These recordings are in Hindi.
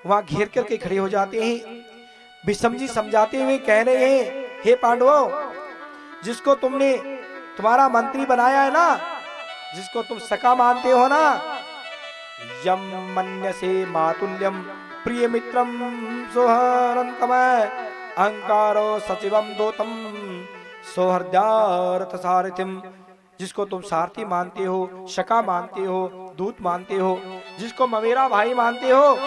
वहां घेर करके खड़े हो जाते हैं। भीष्म जी समझाते हुए कह रहे हैं, हे पांडवों, जिसको तुमने तुम्हारा मंत्री बनाया है ना, जिसको तुम सखा मानते हो ना, यम मन्यसे मातुल्यम प्रिय मित्रम सोहरंतम अहंकारो सचिवम दोतम सौहृदयार्थ सारथिम, जिसको तुम सारथी मानते हो, शका मानते हो, दूत मानते हो, जिसको मेरा भाई मानते हो,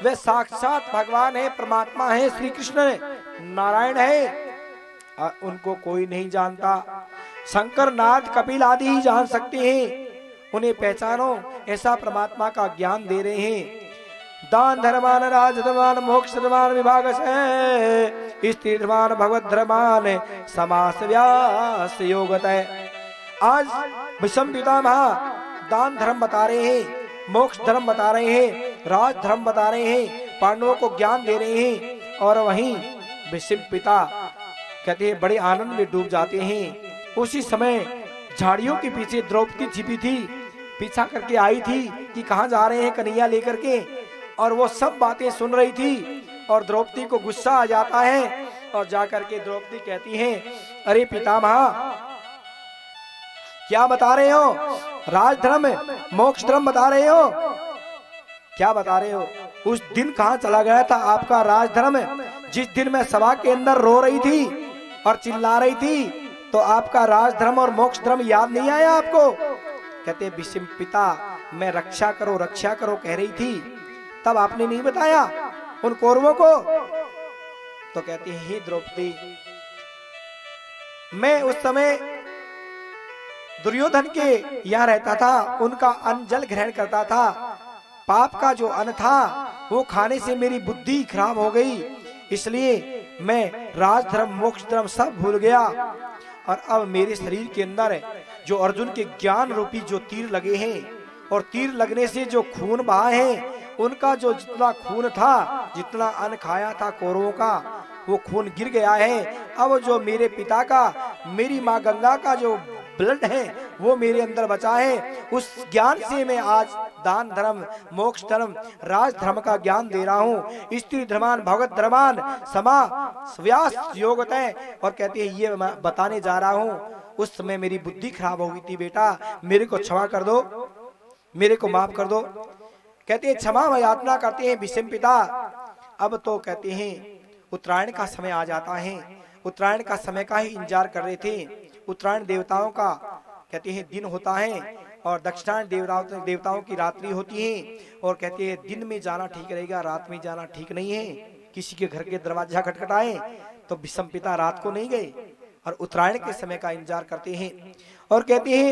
वे साक्षात भगवान है, परमात्मा है, श्री कृष्ण नारायण है। उनको कोई नहीं जानता, शंकर नाथ कपिल आदि ही जान सकते हैं। उन्हें पहचानो, ऐसा परमात्मा का ज्ञान दे रहे हैं। दान धर्मान राज धर्मान मोक्ष धर्मान विभाग से स्त्री धर्मान भगवत धर्मान समास व्यास योगत है। आज भीष्म पितामह दान धर्म बता रहे हैं, मोक्ष धर्म बता रहे हैं, राज धर्म बता रहे हैं, पांडवों को ज्ञान दे रहे हैं। और वहीं भीष्म पिता कहते हैं बड़े आनंद में डूब जाते हैं। उसी समय झाड़ियों के पीछे द्रौपदी छिपी थी, पीछा करके आई थी कि कहां जा रहे हैं कन्हैया लेकर के, और वो सब बातें सुन रही थी। और द्रौपदी को गुस्सा आ जाता है और जाकर के द्रौपदी कहती है, अरे पितामह क्या बता रहे हो, राजधर्म मोक्ष धर्म बता रहे हो, क्या बता रहे हो? उस दिन कहां चला गया था आपका राजधर्म? जिस दिन मैं सभा के अंदर रो रही थी और चिल्ला रही थी, तो आपका राजधर्म और मोक्ष धर्म याद नहीं आया आपको? कहते भीष्म पिता, मैं रक्षा करो कह रही थी, तब आपने नहीं बताया उन कौरवों को? तो कहते हैं, हे द्रौपदी, मैं उस समय दुर्योधन के यहाँ रहता था, उनका अन्न जल ग्रहण करता था। पाप का जो अन्न था वो खाने से मेरी बुद्धि खराब हो गई, इसलिए मैं राजधर्म मोक्ष धर्म सब भूल गया। और अब मेरे शरीर के अंदर जो अर्जुन के ज्ञान रूपी जो तीर लगे हैं, और तीर लगने से जो खून बहा है, उनका जो जितना खून था, जितना अन्न खाया था कौरवों का, वो खून गिर गया है। अब जो मेरे पिता का, मेरी माँ गंगा का जो ब्लड है वो मेरे अंदर बचा है। उस ज्ञान से मैं आज दान धर्म मोक्ष धर्म राज धर्म का ज्ञान दे रहा हूँ। स्त्री धर्मान भगवत धर्मान समा व्यास योगत है। और कहते हैं ये मैं बताने जा रहा हूँ, उस समय मेरी बुद्धि खराब हो गई थी बेटा, मेरे को क्षमा कर दो, मेरे को माफ कर दो। कहते हैं क्षमा यातना करते हैं भीष्म पिता। अब तो कहते हैं उत्तरायण का समय आ जाता है, उत्तरायण का समय का ही इंतजार कर रहे थे। उत्तरायण देवताओं का कहते हैं दिन होता है, और दक्षिणायन देवताओं की रात्रि होती है। और कहते हैं दिन में जाना ठीक रहेगा, रात में जाना ठीक नहीं है। किसी के घर के दरवाजा खटखटाए तो भीष्म पिता रात को नहीं गए और उत्तरायण के समय का इंतजार करते हैं। और कहते हैं